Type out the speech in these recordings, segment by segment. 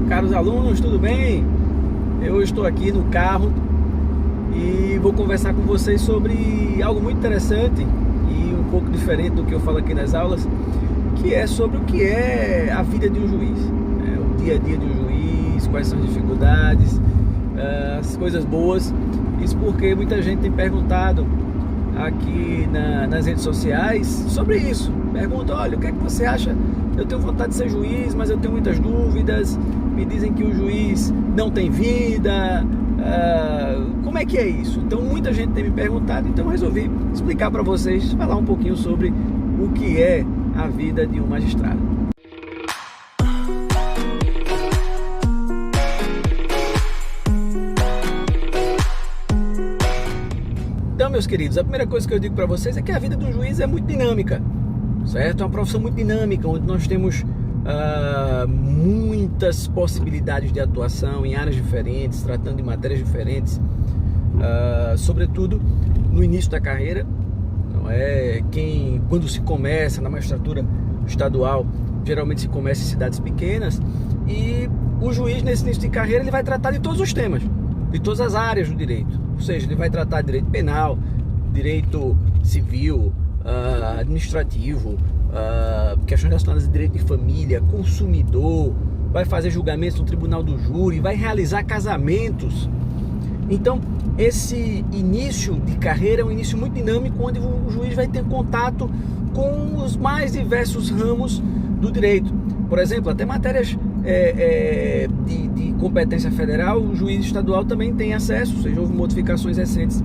Caros alunos, tudo bem? Eu estou aqui no carro e vou conversar com vocês sobre algo muito interessante e um pouco diferente do que eu falo aqui nas aulas, que é sobre o que é a vida de um juiz, o dia a dia de um juiz, quais são as dificuldades, as coisas boas. Isso porque muita gente tem perguntado aqui nas redes sociais sobre isso. Pergunta: olha, o que é que você acha? Eu tenho vontade de ser juiz, mas eu tenho muitas dúvidas. Me dizem que o juiz não tem vida. Como é que é isso? Então muita gente tem me perguntado, então eu resolvi explicar para vocês, falar um pouquinho sobre o que é a vida de um magistrado. Então, meus queridos, a primeira coisa que eu digo para vocês é que a vida de um juiz é muito dinâmica, certo? É uma profissão muito dinâmica, onde nós temos muitas possibilidades de atuação em áreas diferentes, tratando de matérias diferentes, sobretudo no início da carreira. Não é? Quando se começa na magistratura estadual, geralmente se começa em cidades pequenas, e o juiz, nesse início de carreira, ele vai tratar de todos os temas, de todas as áreas do direito. Ou seja, ele vai tratar de direito penal, direito civil, administrativo, questões relacionadas a direito de família, consumidor, vai fazer julgamentos no tribunal do júri, vai realizar casamentos. Então, esse início de carreira é um início muito dinâmico, onde o juiz vai ter contato com os mais diversos ramos do direito. Por exemplo, até matérias de competência federal, o juiz estadual também tem acesso, ou seja, houve modificações recentes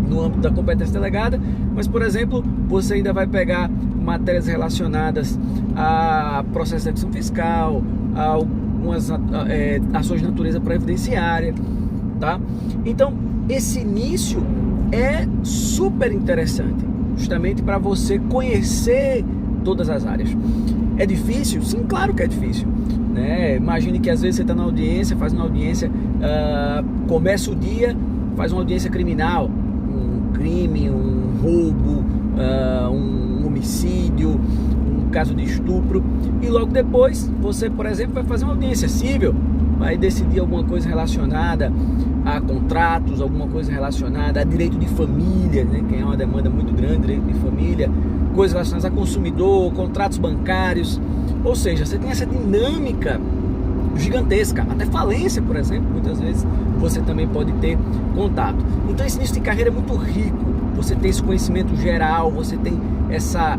no âmbito da competência delegada, mas, por exemplo, você ainda vai pegar matérias relacionadas a processo de execução fiscal, a algumas ações de natureza previdenciária, tá? Então, esse início é super interessante, justamente para você conhecer todas as áreas. É difícil? Sim, claro que é difícil, né? Imagine que às vezes você está na audiência, faz uma audiência, começa o dia, faz uma audiência criminal, um crime, um roubo, um homicídio, um caso de estupro, e logo depois você, por exemplo, vai fazer uma audiência civil, vai decidir alguma coisa relacionada a contratos, alguma coisa relacionada a direito de família, né? Que é uma demanda muito grande, direito de família, coisas relacionadas a consumidor, contratos bancários. Ou seja, você tem essa dinâmica gigantesca, até falência, por exemplo, muitas vezes você também pode ter contato. Então esse início de carreira é muito rico, você tem esse conhecimento geral, você tem essa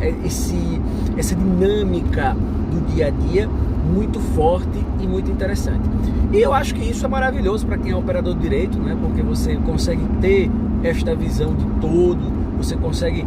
dinâmica do dia a dia muito forte e muito interessante. E eu acho que isso é maravilhoso para quem é operador de direito, né? Porque você consegue ter esta visão de todo, você consegue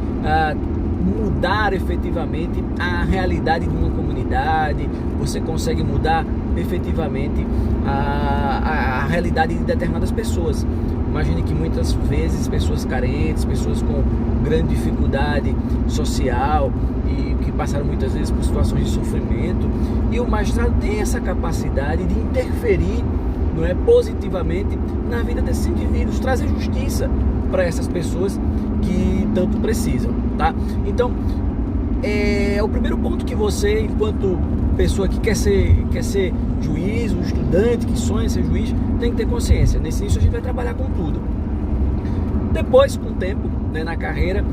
mudar efetivamente a realidade de uma comunidade, você consegue mudar efetivamente a realidade de determinadas pessoas. Imagine que muitas vezes pessoas carentes, pessoas com grande dificuldade social e que passaram muitas vezes por situações de sofrimento, e o magistrado tem essa capacidade de interferir, não é, positivamente na vida desses indivíduos, trazer justiça para essas pessoas que tanto precisam, tá? Então, o primeiro ponto que você, enquanto pessoa que quer ser juiz, um estudante que sonha ser juiz, tem que ter consciência. Nesse início a gente vai trabalhar com tudo. Depois, com o tempo, né, na carreira,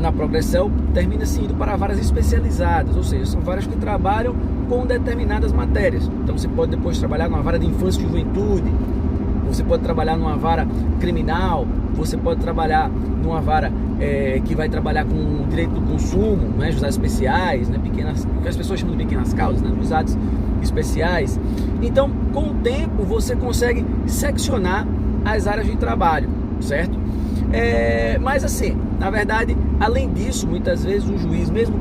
na progressão, termina-se indo para varas especializadas, ou seja, são varas que trabalham com determinadas matérias. Então você pode depois trabalhar numa vara de infância e juventude, você pode trabalhar numa vara criminal, você pode trabalhar numa vara que vai trabalhar com direito do consumo, né, juizados especiais, né, que as pessoas chamam de pequenas causas, né, juizados especiais. Então, com o tempo, você consegue seccionar as áreas de trabalho, certo? Mas assim, na verdade, além disso, muitas vezes o juiz, mesmo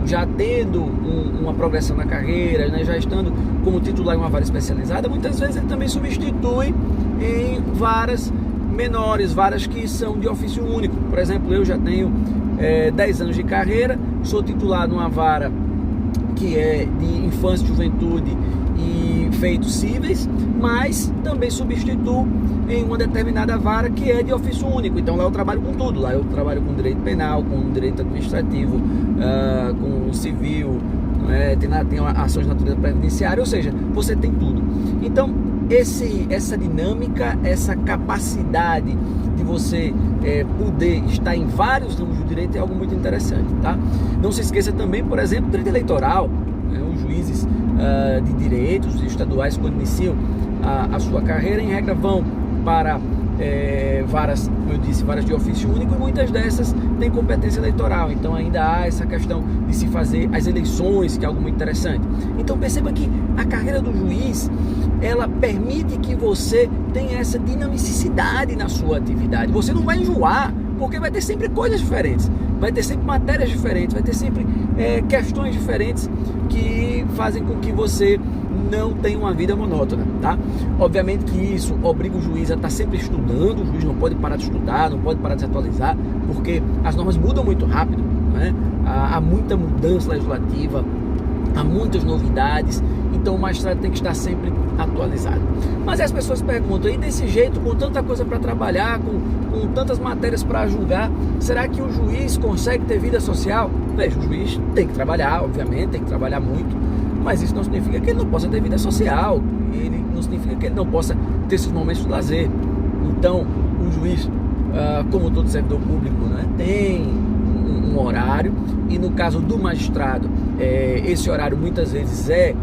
já tendo uma progressão na carreira, né, já estando como titular em uma vara especializada, muitas vezes ele também substitui em varas menores, varas que são de ofício único. Por exemplo, eu já tenho 10 anos de carreira, sou titular numa vara que é de infância e juventude e feitos cíveis, mas também substituo em uma determinada vara que é de ofício único. Então lá eu trabalho com tudo, lá eu trabalho com direito penal, com direito administrativo, com civil, tem ações de natureza previdenciária, ou seja, você tem tudo. Então, essa dinâmica, essa capacidade de você poder estar em vários ramos do direito é algo muito interessante, tá? Não se esqueça também, por exemplo, do direito eleitoral, né? Os juízes de direitos estaduais, quando iniciam a sua carreira, em regra vão para varas, como eu disse, varas de ofício único, e muitas dessas têm competência eleitoral. Então ainda há essa questão de se fazer as eleições, que é algo muito interessante. Então perceba que a carreira do juiz, ela permite que você tenha essa dinamicidade na sua atividade. Você não vai enjoar, porque vai ter sempre coisas diferentes, vai ter sempre matérias diferentes, vai ter sempre questões diferentes que fazem com que você não tenha uma vida monótona, tá? Obviamente que isso obriga o juiz a estar sempre estudando, o juiz não pode parar de estudar, não pode parar de se atualizar, porque as normas mudam muito rápido, né? Há muita mudança legislativa, há muitas novidades, então o magistrado tem que estar sempre atualizado. Mas as pessoas perguntam, e desse jeito, com tanta coisa para trabalhar, com tantas matérias para julgar, será que o juiz consegue ter vida social? Veja, o juiz tem que trabalhar, obviamente, tem que trabalhar muito, mas isso não significa que ele não possa ter vida social, ele não significa que ele não possa ter seus momentos de lazer. Então, o juiz, como todo servidor público, né, tem um horário, e no caso do magistrado, esse horário muitas vezes é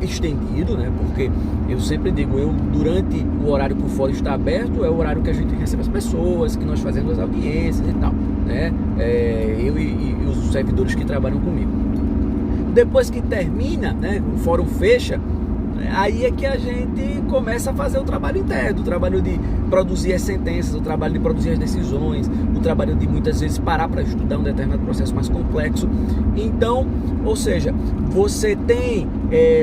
estendido, né, porque eu sempre digo, durante o horário que o fórum está aberto, é o horário que a gente recebe as pessoas, que nós fazemos as audiências e tal, né, eu e os servidores que trabalham comigo. Depois que termina, né, o fórum fecha, aí é que a gente começa a fazer o trabalho interno, o trabalho de produzir as sentenças, o trabalho de produzir as decisões, o trabalho de muitas vezes parar para estudar um determinado processo mais complexo. Então, ou seja, você tem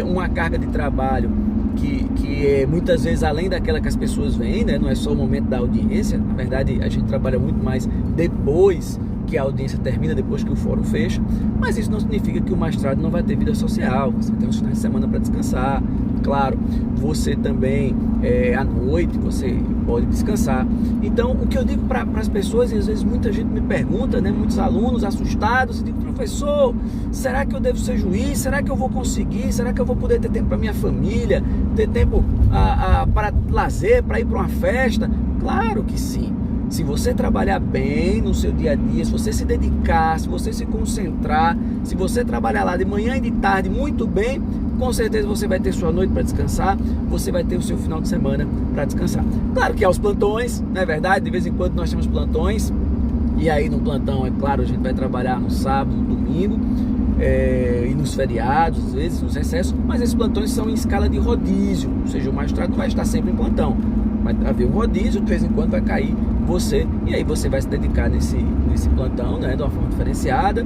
uma carga de trabalho que é muitas vezes além daquela que as pessoas veem, né? Não é só o momento da audiência, na verdade a gente trabalha muito mais depois que a audiência termina, depois que o fórum fecha, mas isso não significa que o magistrado não vai ter vida social, você tem uns finais de semana para descansar, claro, você também, à noite, você pode descansar. Então, o que eu digo para as pessoas, e às vezes muita gente me pergunta, né, muitos alunos assustados, eu digo, professor, será que eu devo ser juiz? Será que eu vou conseguir? Será que eu vou poder ter tempo para minha família? Ter tempo para lazer, para ir para uma festa? Claro que sim. Se você trabalhar bem no seu dia a dia, se você se dedicar, se você se concentrar, se você trabalhar lá de manhã e de tarde muito bem, com certeza você vai ter sua noite para descansar, você vai ter o seu final de semana para descansar. Claro que há os plantões, não é verdade? De vez em quando nós temos plantões, e aí no plantão, é claro, a gente vai trabalhar no sábado, no domingo, e nos feriados, às vezes, nos recessos, mas esses plantões são em escala de rodízio, ou seja, o magistrado vai estar sempre em plantão. Vai haver um rodízio, de vez em quando vai cair você, e aí você vai se dedicar nesse plantão, né, de uma forma diferenciada,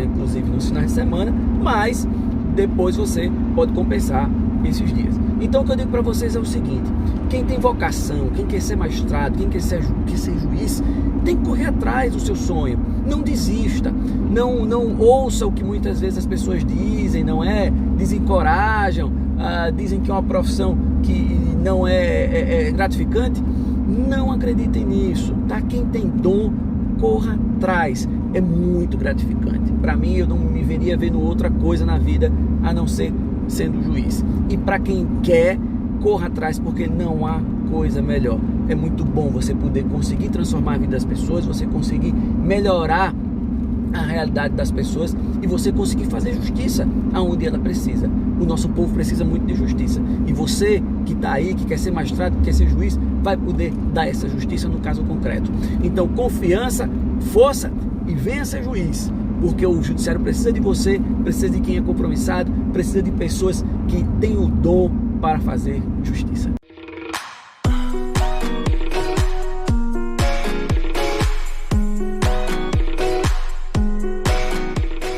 inclusive nos finais de semana, mas depois você pode compensar esses dias. Então o que eu digo para vocês é o seguinte: quem tem vocação, quem quer ser magistrado, quem quer ser juiz, tem que correr atrás do seu sonho, não desista, não ouça o que muitas vezes as pessoas dizem, desencorajam, dizem que é uma profissão que não é gratificante. Não acreditem nisso, tá? Quem tem dom, corra atrás, é muito gratificante. Para mim, eu não me veria vendo outra coisa na vida a não ser sendo juiz. E para quem quer, corra atrás, porque não há coisa melhor. É muito bom você poder conseguir transformar a vida das pessoas, você conseguir melhorar a realidade das pessoas e você conseguir fazer justiça aonde ela precisa. O nosso povo precisa muito de justiça, e você que está aí, que quer ser magistrado, que quer ser juiz, vai poder dar essa justiça no caso concreto. Então, confiança, força e venha ser juiz, porque o judiciário precisa de você, precisa de quem é compromissado, precisa de pessoas que têm o dom para fazer justiça.